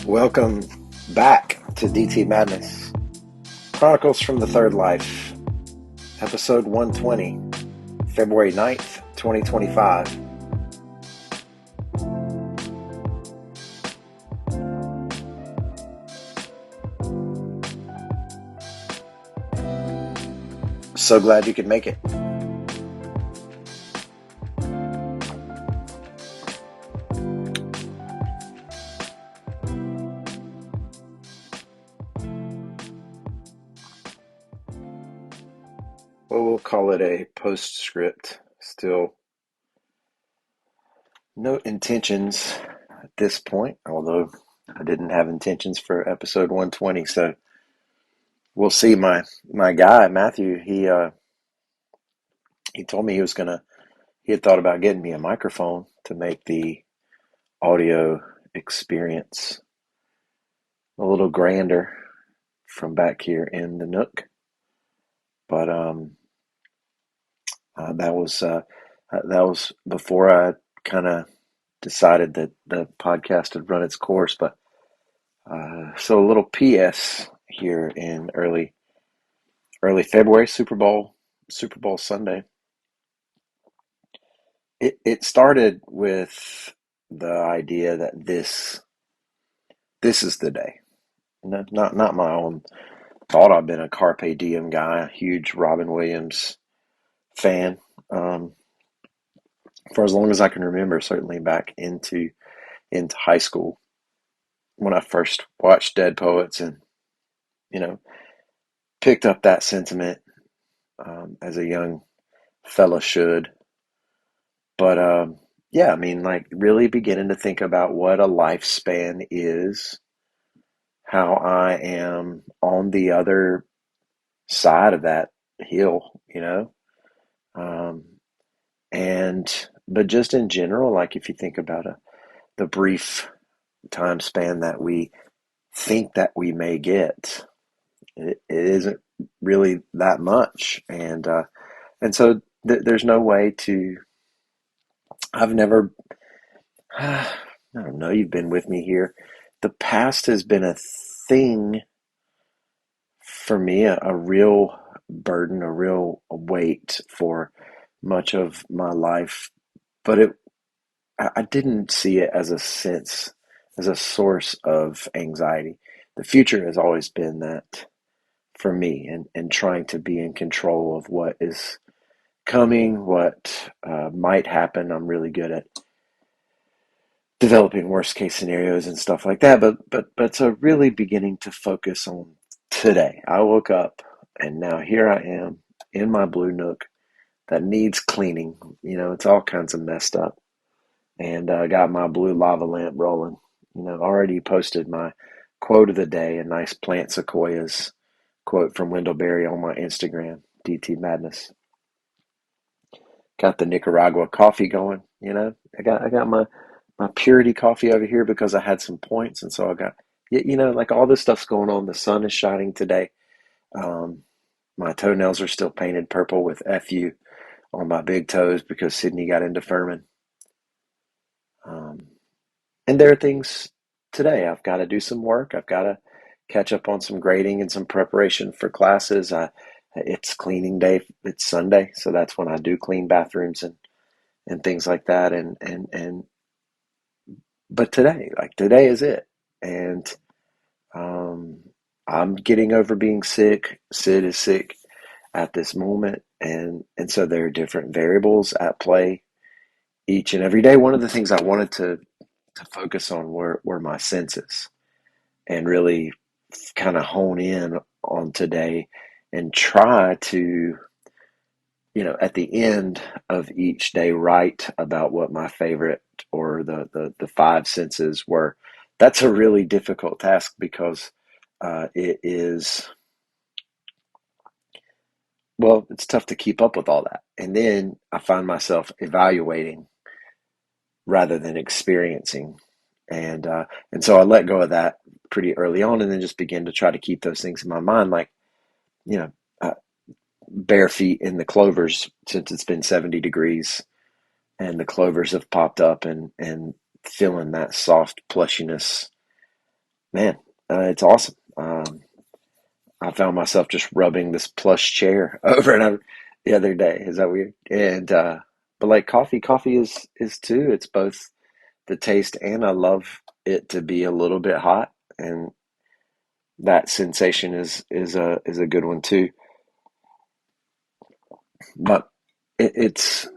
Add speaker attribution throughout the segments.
Speaker 1: Welcome back to DT Madness, Chronicles from the Third Life, episode 120, February 9th, 2025. So glad you could make it. Well, we'll call it a postscript. Still no intentions at this point, although I didn't have intentions for episode 120. So we'll see. My guy Matthew, he told me he had thought about getting me a microphone to make the audio experience a little grander from back here in the Nook. But that was before I kind of decided that the podcast had run its course. But so a little PS here in early February, Super Bowl Sunday. It started with the idea that this is the day. Not my own thought. I've been a Carpe Diem guy, a huge Robin Williams fan, for as long as I can remember. Certainly back into high school when I first watched Dead Poets, and you know picked up that sentiment as a young fella should. But yeah, I mean, like really beginning to think about what a lifespan is, how I am on the other side of that hill. Um, and but just in general, like if you think about the brief time span that we think that we may get, it isn't really that much, and so there's no way to. I've never. I don't know. You've been with me here. The past has been a thing for me, a real burden, a real weight for much of my life. But I didn't see it as as a source of anxiety. The future has always been that for me, and trying to be in control of what is coming, what might happen. I'm really good at developing worst case scenarios and stuff like that. But so really beginning to focus on today. I woke up and now here I am in my blue nook that needs cleaning. It's all kinds of messed up, and I got my blue lava lamp rolling. Already posted my quote of the day, a nice plant sequoias quote from Wendell Berry on my Instagram, DT Madness. Got the Nicaragua coffee going. I got my purity coffee over here because I had some points, and so I got like all this stuff's going on. The sun is shining today. Um, my toenails are still painted purple with FU on my big toes because Sydney got into Furman. Um, and there are things today. I've got to do some work. I've got to catch up on some grading and some preparation for classes. It's cleaning day. It's Sunday, so that's when I do clean bathrooms and things like that. And but today is it. And um, I'm getting over being sick. Sid is sick at this moment, and so there are different variables at play each and every day. One of the things I wanted to focus on were my senses, and really kind of hone in on today and try to, at the end of each day, write about what my favorite or the five senses were. That's a really difficult task because it is, well, it's tough to keep up with all that. And then I find myself evaluating rather than experiencing. And so I let go of that pretty early on, and then just begin to try to keep those things in my mind, like, you know, uh, bare feet in the clovers since it's been 70 degrees and the clovers have popped up, and feeling that soft plushiness man, it's awesome. I found myself just rubbing this plush chair over and over the other day. Is that weird? And but like coffee is too. It's both the taste and I love it to be a little bit hot, and that sensation is a good one too. But it's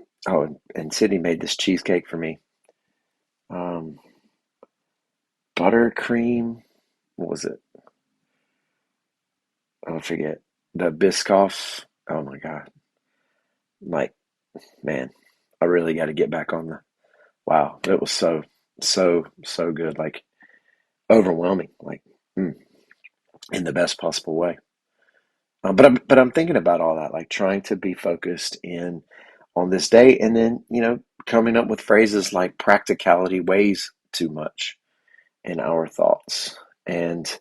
Speaker 1: and Sydney made this cheesecake for me. Um, Buttercream. What was it? I forget. The Biscoff. Oh my God! Like, man, I really got to get back on the. Wow, it was so good. Like overwhelming. Like, mm, in the best possible way. But I'm thinking about all that, like trying to be focused in on this day, and then coming up with phrases like practicality weighs too much in our thoughts, and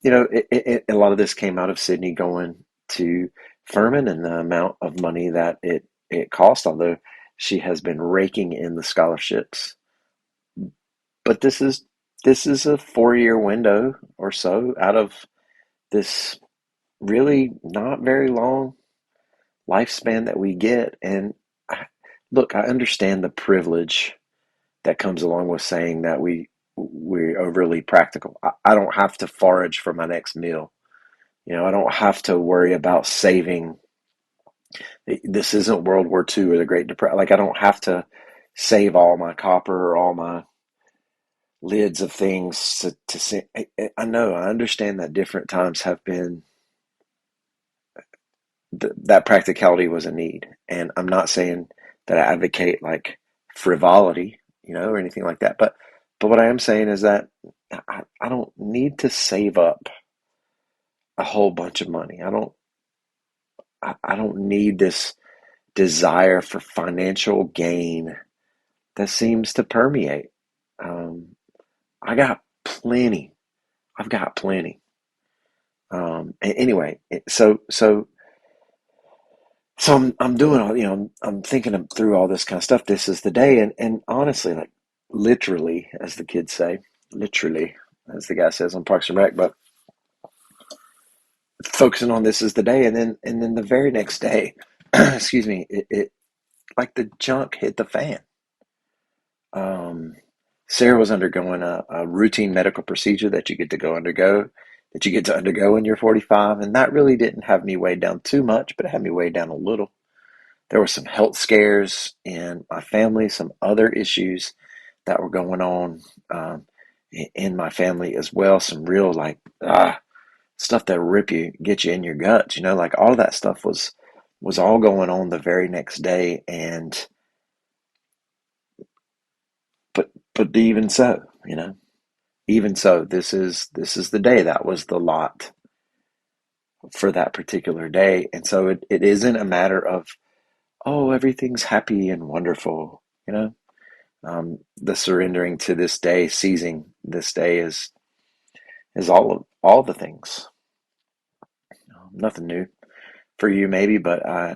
Speaker 1: a lot of this came out of Sydney going to Furman and the amount of money that it cost, although she has been raking in the scholarships. But this is a 4-year window or so out of this really not very long lifespan that we get. And look, I understand the privilege that comes along with saying that we're overly practical. I don't have to forage for my next meal. I don't have to worry about saving. This isn't World War II or the Great Depression. Like, I don't have to save all my copper or all my lids of things to see. I know, I understand that different times have been that practicality was a need. And I'm not saying that I advocate like frivolity, or anything like that. But what I am saying is that I don't need to save up a whole bunch of money. I don't need this desire for financial gain that seems to permeate. Um, I got plenty. I've got plenty. Anyway, so I'm doing all, I'm thinking through all this kind of stuff. This is the day, and honestly, like literally, as the kids say, literally, as the guy says on Parks and Rec, but focusing on this is the day, and then the very next day, excuse me, it like the junk hit the fan. Um, Sarah was undergoing a routine medical procedure that you get to undergo when you're 45, and that really didn't have me weighed down too much, but it had me weighed down a little. There were some health scares in my family, some other issues that were going on in my family as well. Some real like stuff that get you in your guts. Like all of that stuff was all going on the very next day, and but even so, even so, this is the day. That was the lot for that particular day, and so it isn't a matter of, oh, everything's happy and wonderful. The surrendering to this day, seizing this day is all the things. Nothing new for you, maybe, but I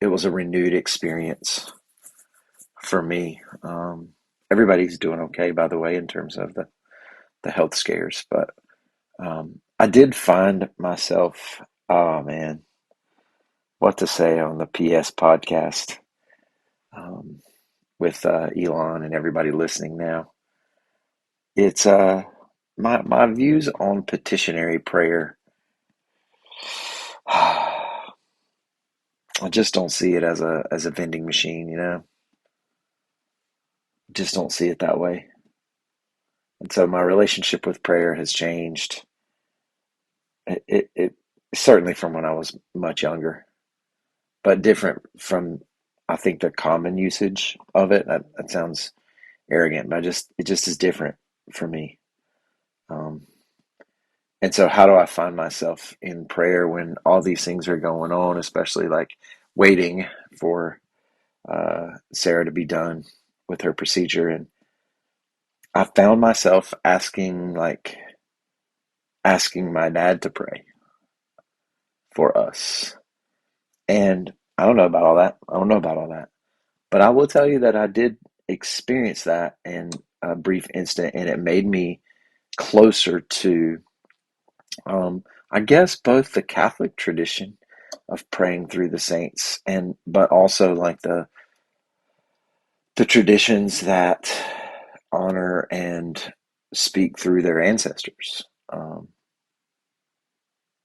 Speaker 1: it was a renewed experience for me. Everybody's doing okay, by the way, in terms of the health scares, but I did find myself, oh man, what to say on the PS podcast, um, with Elon and everybody listening now. It's my views on petitionary prayer. I just don't see it as a vending machine, Just don't see it that way. And so my relationship with prayer has changed. It certainly from when I was much younger, but different from, I think, the common usage of it. That sounds arrogant, but it just is different for me. Um, and so how do I find myself in prayer when all these things are going on, especially like waiting for Sarah to be done with her procedure? And I found myself asking my dad to pray for us. And I don't know about all that. I don't know about all that. But I will tell you that I did experience that in a brief instant, and it made me closer to, I guess, both the Catholic tradition of praying through the saints, and but also like the traditions that honor and speak through their ancestors.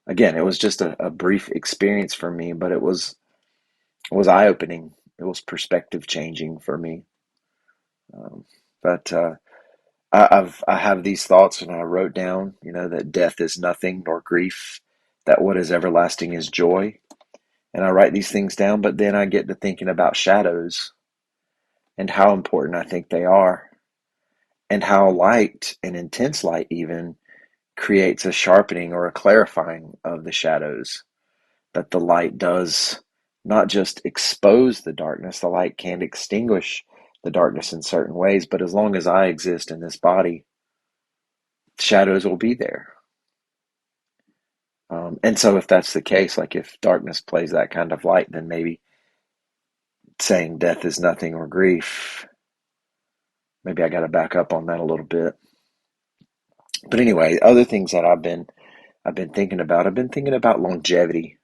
Speaker 1: Again, it was just a brief experience for me, but it was eye opening. It was perspective changing for me. Um, but I have these thoughts, and I wrote down, that death is nothing nor grief, that what is everlasting is joy. And I write these things down, but then I get to thinking about shadows and how important I think they are, and how light and intense light even creates a sharpening or a clarifying of the shadows. That the light does not just expose the darkness, the light can extinguish the darkness in certain ways, but as long as I exist in this body, shadows will be there. And so, if that's the case, like if darkness plays that kind of light, then maybe saying death is nothing or grief, maybe I got to back up on that a little bit. But anyway, other things that I've been thinking about. I've been thinking about longevity,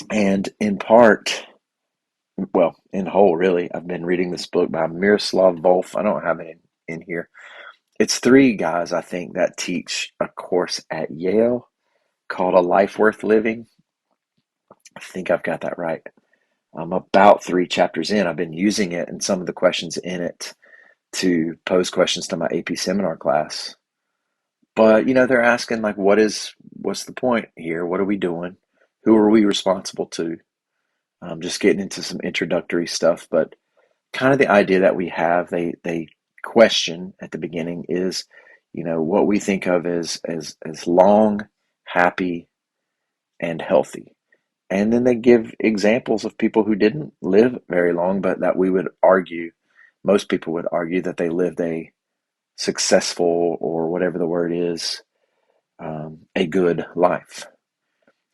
Speaker 1: and in part, well, in whole, really, I've been reading this book by Miroslav Volf. I don't have it in here. It's three guys, I think, that teach a course at Yale called A Life Worth Living. I think I've got that right. I'm about 3 chapters in. I've been using it and some of the questions in it to pose questions to my AP seminar class. But, they're asking, like, what's the point here? What are we doing? Who are we responsible to? Just getting into some introductory stuff, but kind of the idea that we have, they question at the beginning is, what we think of as long, happy, and healthy. And then they give examples of people who didn't live very long, but that we would argue, most people would argue that they lived a successful, or whatever the word is, a good life.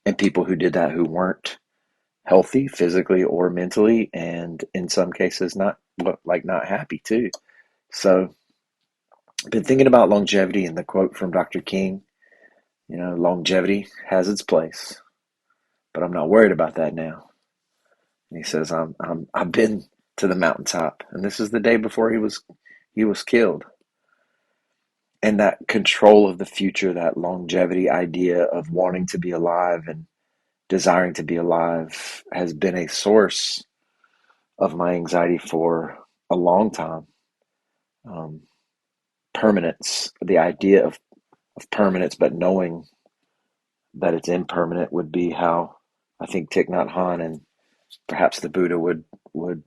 Speaker 1: And people who did that who weren't healthy physically or mentally, and in some cases not happy too. So I've been thinking about longevity and the quote from Dr. King, longevity has its place, but I'm not worried about that now. And he says, I've been to the mountaintop, and this is the day before he was killed. And that control of the future, that longevity idea of wanting to be alive and desiring to be alive, has been a source of my anxiety for a long time. Um, Permanence, the idea of permanence, but knowing that it's impermanent, would be how I think Thich Nhat Hanh and perhaps the Buddha would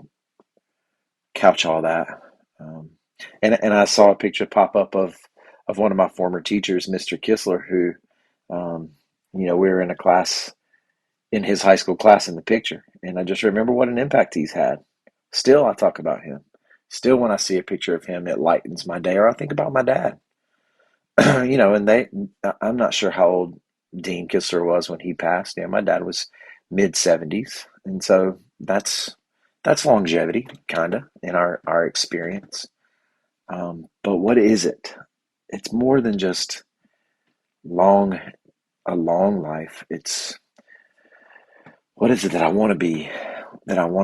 Speaker 1: couch all that. Um, and I saw a picture pop up of one of my former teachers, Mr. Kistler, who, we were in a class, in his high school class, in the picture, and I just remember what an impact he's had. Still, I talk about him. Still, when I see a picture of him, it lightens my day, or I think about my dad. And I'm not sure how old Dean Kistler was when he passed. My dad was mid 70s, and so that's longevity, kind of, in our experience. But what is it? It's more than just long a long life. It's, what is it that I want to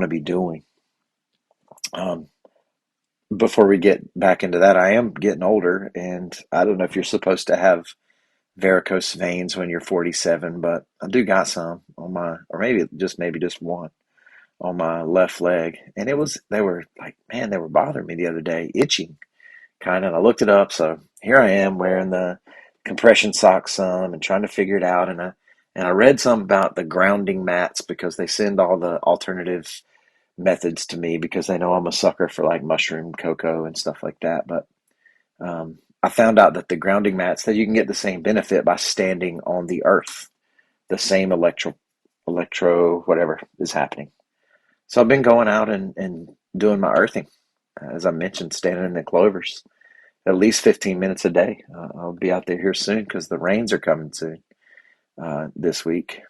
Speaker 1: be doing? Um, Before we get back into that, I am getting older, and I don't know if you're supposed to have varicose veins when you're 47, but I do got some on my, or maybe just one on my left leg, and they were like, man, they were bothering me the other day, itching kind of. And I looked it up, so here I am wearing the compression socks some and trying to figure it out, and I read some about the grounding mats, because they send all the alternative methods to me because they know I'm a sucker for like mushroom cocoa and stuff like that. But I found out that the grounding mats, that you can get the same benefit by standing on the earth, the same electro whatever is happening. So I've been going out and doing my earthing, as I mentioned, standing in the clovers at least 15 minutes a day. I'll be out there here soon because the rains are coming soon, this week.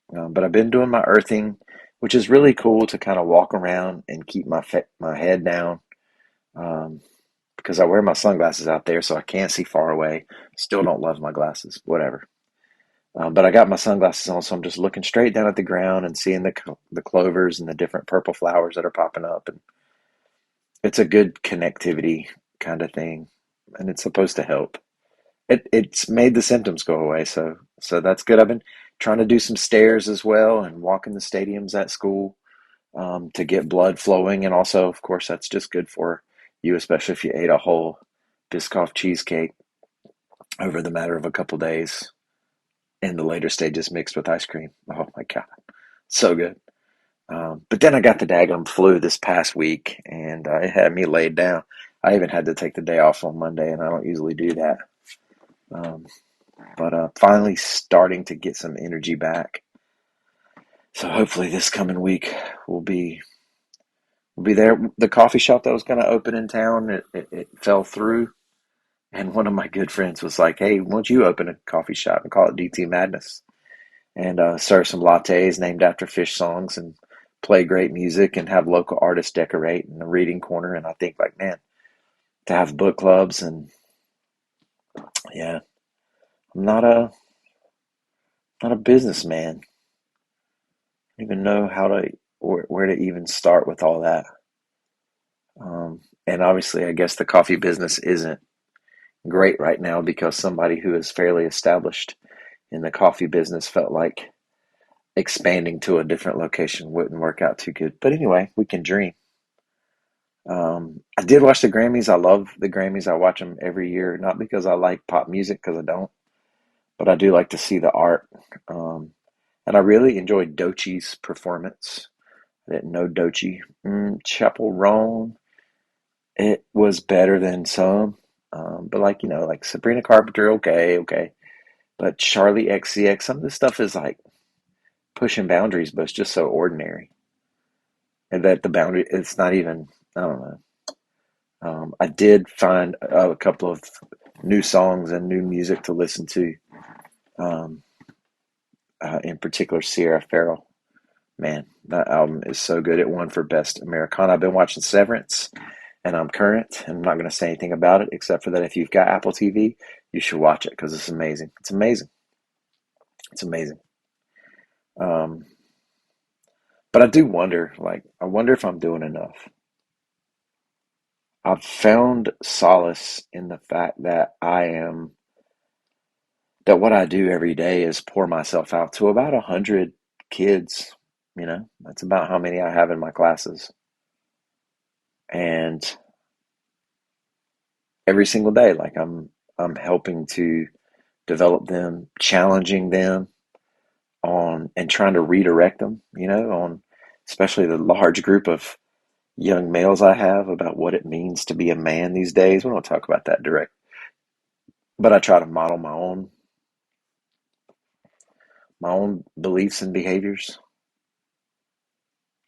Speaker 1: But I've been doing my earthing, which is really cool, to kind of walk around and keep my head down. Um, because I wear my sunglasses out there so I can't see far away. Still don't love my glasses, whatever. But I got my sunglasses on, so I'm just looking straight down at the ground and seeing the clovers and the different purple flowers that are popping up. And it's a good connectivity kind of thing, and it's supposed to help. It's made the symptoms go away, so that's good. I've been trying to do some stairs as well and walk in the stadiums at school to get blood flowing, and also, of course, that's just good for you, especially if you ate a whole Biscoff cheesecake over the matter of a couple days in the later stages mixed with ice cream. Oh my God, so good. But then I got the daggum flu this past week, and it had me laid down. I even had to take the day off on Monday, and I don't usually do that. Um, but finally starting to get some energy back. So hopefully this coming week will be will be there. The coffee shop that was going to open in town, it fell through, and one of my good friends was like, "Hey, won't you open a coffee shop and call it DT Madness and serve some lattes named after fish songs and play great music and have local artists decorate and a reading corner?" And I think like, man, to have book clubs and yeah, I'm not a businessman. I don't even know how to where to even start with all that. And obviously, I guess the coffee business isn't great right now because somebody who is fairly established in the coffee business felt like expanding to a different location wouldn't work out too good. But anyway, we can dream. I did watch the Grammys. I love the Grammys. I watch them every year, not because I like pop music, because I don't, but I do like to see the art. Um, and I really enjoyed Doechie's performance. I didn't know Doechie. Chapel Roan, it was better than some. But like, like Sabrina Carpenter, okay, okay. But Charlie XCX, some of this stuff is like pushing boundaries, but it's just so ordinary. And that the boundary, it's not even, I don't know. I did find a couple of new songs and new music to listen to. Um, in particular, Sierra Farrell. Man, that album is so good. It won for Best Americana. I've been watching Severance, and I'm current. And I'm not going to say anything about it except for that if you've got Apple TV, you should watch it because it's amazing. It's amazing. It's amazing. Um, but I do wonder, like, I wonder if I'm doing enough. I've found solace in the fact that what I do every day is pour myself out to about 100 kids. That's about how many I have in my classes. And every single day, like I'm helping to develop them, challenging them on and trying to redirect them, on especially the large group of young males I have about what it means to be a man these days. We don't talk about that direct, but I try to model my own beliefs and behaviors.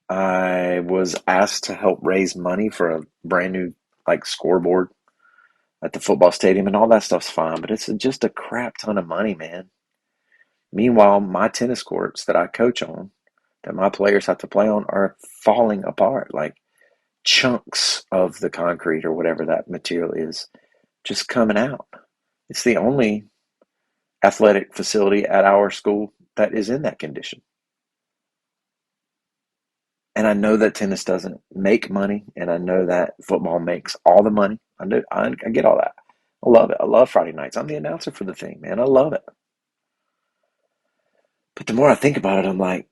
Speaker 1: I was asked to help raise money for a brand new like scoreboard at the football stadium, and all that stuff's fine, but it's just a crap ton of money, man. Meanwhile, my tennis courts that I coach on, that my players have to play on, are falling apart. Like chunks of the concrete or whatever that material is just coming out. It's the only athletic facility at our school that is in that condition. And I know that tennis doesn't make money, and I know that football makes all the money. I get all that. I love it. I love Friday nights. I'm the announcer for the thing, man. I love it. But the more I think about it, I'm like,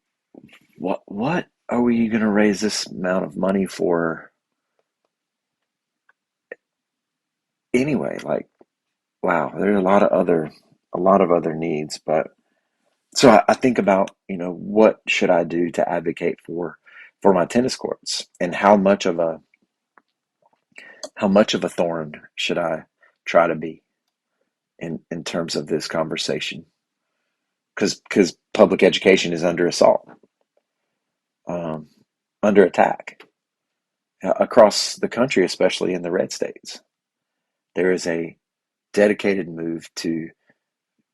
Speaker 1: what are we going to raise this amount of money for anyway? Like, wow, there's a lot of other needs. But so I think about, what should I do to advocate for my tennis courts, and how much of a thorn should I try to be in terms of this conversation? Because public education is under assault, um, under attack across the country, especially in the red states. There is a dedicated move to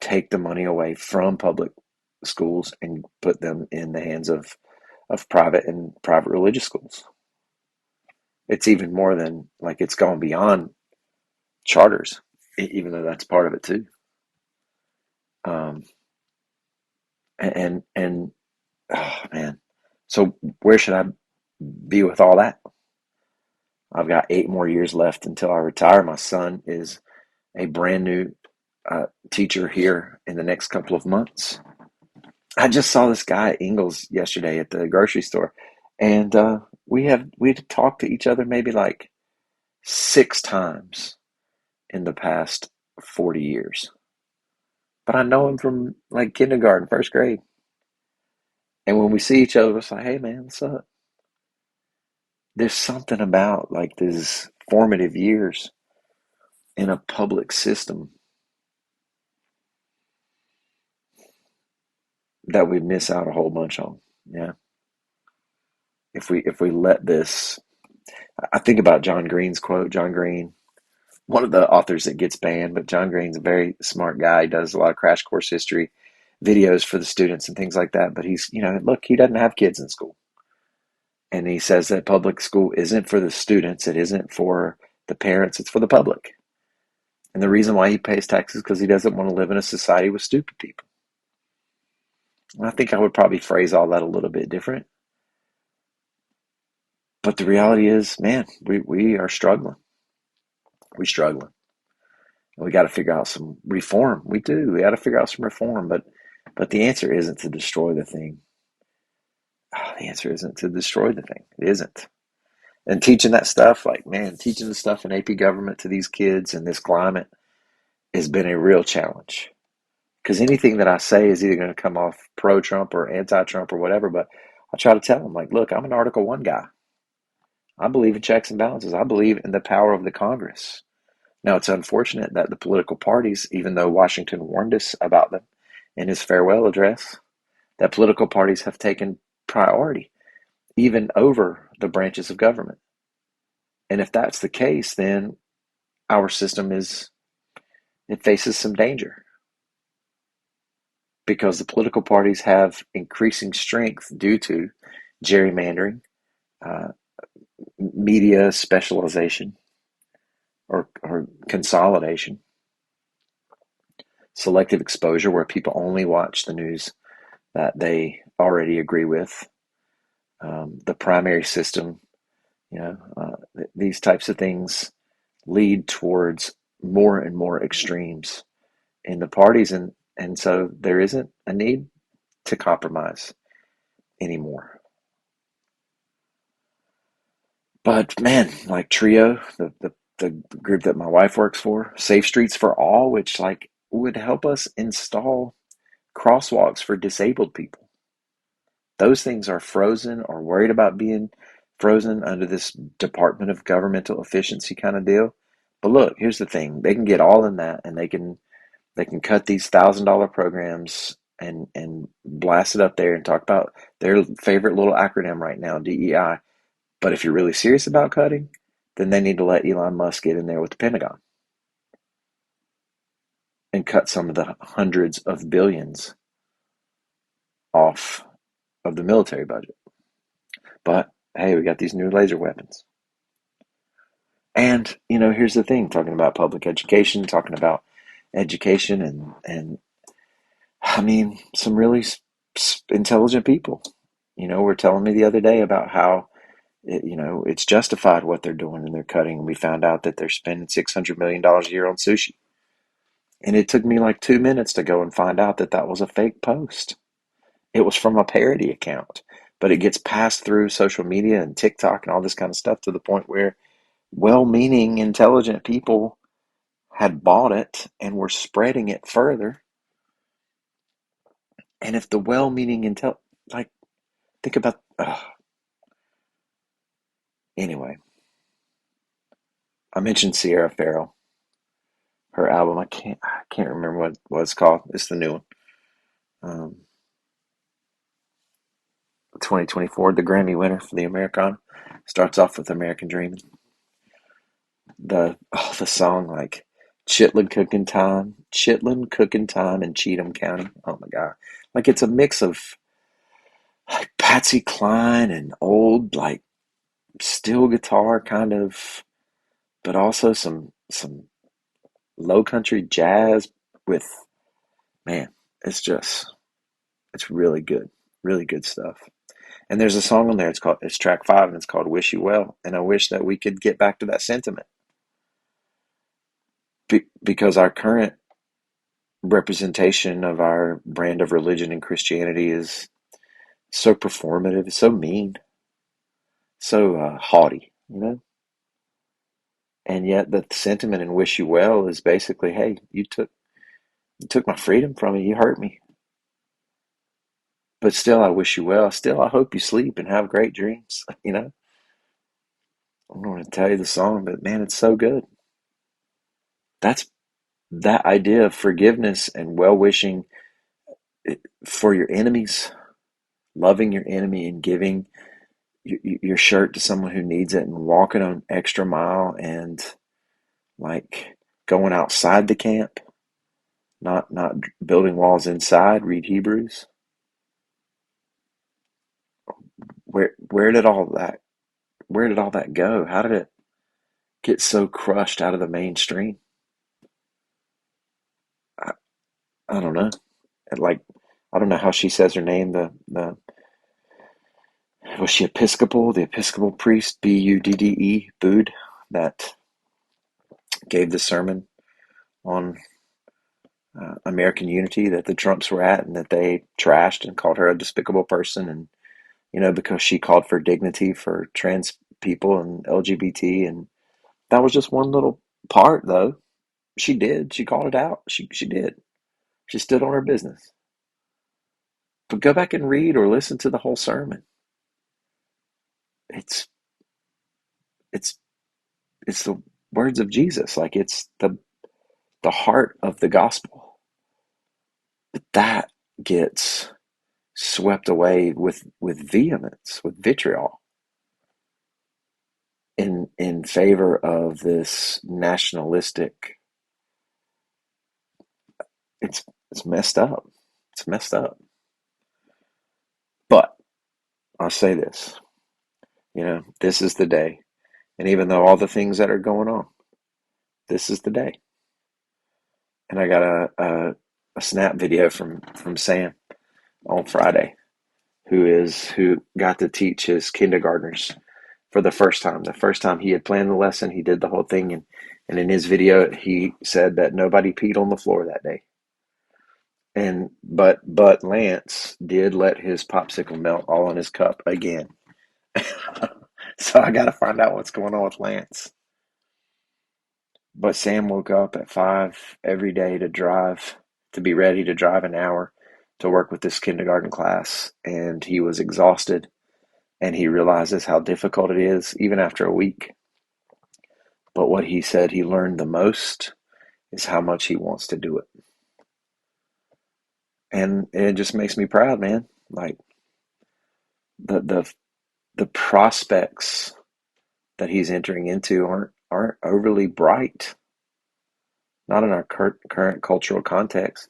Speaker 1: take the money away from public schools and put them in the hands of private and private religious schools. It's even more than like it's gone beyond. charters, even though that's part of it too. Um, and oh man, so where should I be with all that? I've got 8 more years left until I retire. My son is a brand new teacher here in the next couple of months. I just saw this guy at Ingles yesterday at the grocery store, and we'd talked to each other maybe like 6 times in the past 40 years. But I know him from like kindergarten, first grade. And when we see each other, it's like, hey man, what's up? There's something about like these formative years in a public system that we miss out a whole bunch on. Yeah. If we let this, I think about John Green's quote. John Green, one of the authors that gets banned, but John Green's a very smart guy. He does a lot of crash course history videos for the students and things like that. But he's, look, he doesn't have kids in school. And he says that public school isn't for the students, it isn't for the parents, it's for the public. And the reason why he pays taxes is because he doesn't want to live in a society with stupid people. And I think I would probably phrase all that a little bit different. But the reality is, man, we are struggling. We're struggling. And we got to figure out some reform. We do. We got to figure out some reform. But the answer isn't to destroy the thing. The answer isn't to destroy the thing. It isn't. And teaching that stuff, like, man, teaching the stuff in AP government to these kids in this climate has been a real challenge. Because anything that I say is either going to come off pro-Trump or anti-Trump or whatever. But I try to tell them, like, look, I'm an Article 1 guy. I believe in checks and balances. I believe in the power of the Congress. Now, it's unfortunate that the political parties, even though Washington warned us about them in his farewell address, that political parties have taken priority even over the branches of government. And if that's the case, then our system it faces some danger because the political parties have increasing strength due to gerrymandering, uh, media specialization, or consolidation, selective exposure, where people only watch the news that they already agree with, the primary system. These types of things lead towards more and more extremes in the parties, and so there isn't a need to compromise anymore. But man, like Trio, the group that my wife works for, Safe Streets for All, which like would help us install crosswalks for disabled people. Those things are frozen or worried about being frozen under this Department of Governmental Efficiency kind of deal. But look, here's the thing: they can get all in that, and they can cut these $1,000 programs and blast it up there and talk about their favorite little acronym right now, DEI. But if you're really serious about cutting, then they need to let Elon Musk get in there with the Pentagon and cut some of the hundreds of billions off of the military budget. But hey, we got these new laser weapons. And, here's the thing, talking about public education, talking about education and I mean, some really intelligent people, were telling me the other day about how, it's justified what they're doing and they're cutting. And we found out that they're spending $600 million a year on sushi. And it took me like 2 minutes to go and find out that that was a fake post. It was from a parody account, but it gets passed through social media and TikTok and all this kind of stuff to the point where well-meaning, intelligent people had bought it and were spreading it further. And if the well-meaning like, think about, anyway, I mentioned Sierra Farrell, her album. I can't remember what it's called. It's the new one. 2024, the Grammy winner for the Americana. Starts off with American Dreaming. The song, like, Chitlin Cooking Time in Cheatham County. Oh my God. Like, it's a mix of like Patsy Cline and old, like, steel guitar kind of, but also some low country jazz with, man, it's just, it's really good stuff. And there's a song on there. It's track 5, and it's called "Wish You Well." And I wish that we could get back to that sentiment, because our current representation of our brand of religion and Christianity is so performative, so mean, so haughty, you know. And yet the sentiment in "Wish You Well" is basically, hey, you took my freedom from me, you hurt me, but still I wish you well. Still I hope you sleep and have great dreams. You know, I don't want to tell you the song, but man, it's so good. That's that idea of forgiveness and well wishing for your enemies, loving your enemy and giving your shirt to someone who needs it, and walking an extra mile, and like going outside the camp, not building walls inside. Read Hebrews. Where did all that where did all that go? How did it get so crushed out of the mainstream? I, I don't know. Like, I don't know how she says her name. The Was she Episcopal? The Episcopal priest, Budde, that gave the sermon on American unity that the Trumps were at, and that they trashed and called her a despicable person, and because she called for dignity for trans people and LGBT, and that was just one little part, though. She did. She called it out. She did. She stood on her business. But go back and read or listen to the whole sermon. It's it's it's the words of Jesus. Like, it's the heart of the gospel. But that gets swept away with vehemence, with vitriol, in favor of this nationalistic. It's it's messed up. It's messed up. But I'll say this, this is the day. And even though all the things that are going on, this is the day. And I got a snap video from Sam on Friday, who got to teach his kindergartners for the first time. The first time he had planned the lesson, he did the whole thing, and in his video he said that nobody peed on the floor that day. And but Lance did let his popsicle melt all in his cup again. So I got to find out what's going on with Lance. But Sam woke up at 5 every day to be ready to drive an hour to work with this kindergarten class, and he was exhausted, and he realizes how difficult it is even after a week. But what he said he learned the most is how much he wants to do it. And it just makes me proud, man. Like, the the the prospects that he's entering into aren't overly bright, not in our current cultural context,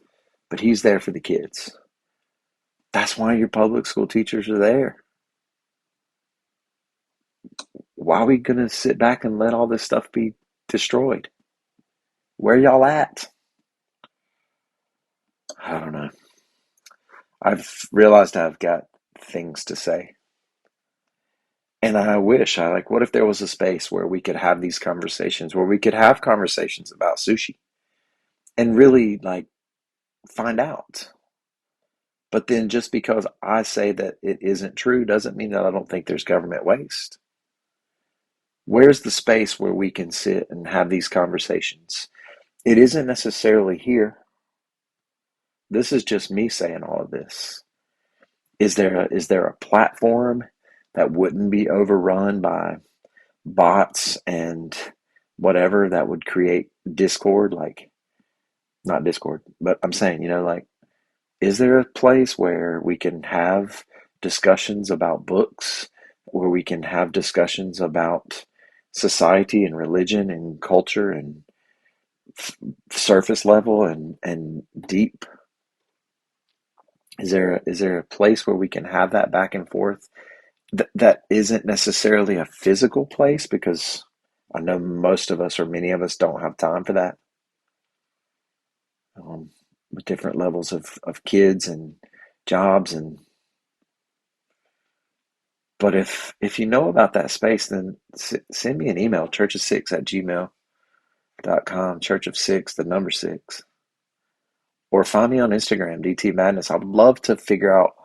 Speaker 1: but he's there for the kids. That's why your public school teachers are there. Why are we gonna sit back and let all this stuff be destroyed? Where y'all at? I don't know. I've realized I've got things to say. And I wish, what if there was a space where we could have these conversations, where we could have conversations about sushi and really, like, find out. But then just because I say that it isn't true doesn't mean that I don't think there's government waste. Where's the space where we can sit and have these conversations? It isn't necessarily here. This is just me saying all of this. Is there a platform that wouldn't be overrun by bots and whatever that would create discord? Like, not discord, but I'm saying, like, is there a place where we can have discussions about books, where we can have discussions about society and religion and culture, and surface level and deep? Is there a place where we can have that back and forth, that isn't necessarily a physical place, because I know most of us, or many of us, don't have time for that. with different levels of kids and jobs. But if you know about that space, then send me an email, churchof6@gmail.com, church of six, the number six, or find me on Instagram, DT Madness. I would love to figure out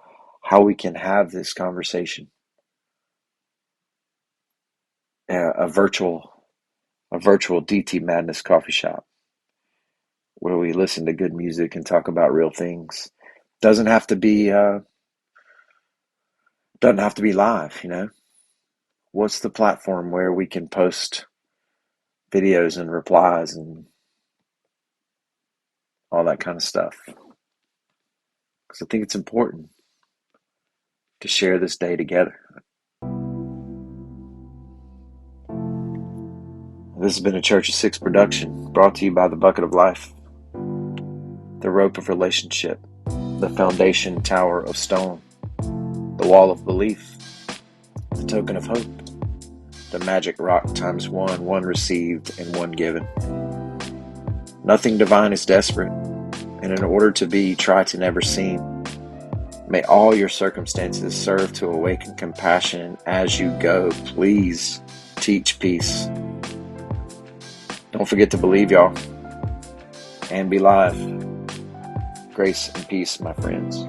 Speaker 1: how we can have this conversation, a virtual DT Madness coffee shop where we listen to good music and talk about real things. Doesn't have to be doesn't have to be live, you know. What's the platform where we can post videos and replies and all that kind of stuff? Because I think it's important to share this day together. This has been a Church of Six production, brought to you by the Bucket of Life, the rope of relationship, the foundation tower of stone, the wall of belief, the token of hope, the magic rock times one, one received and one given. Nothing divine is desperate, and in order to be, try to never seem. May all your circumstances serve to awaken compassion as you go. Please teach peace. Don't forget to believe, y'all, and be live. Grace and peace, my friends.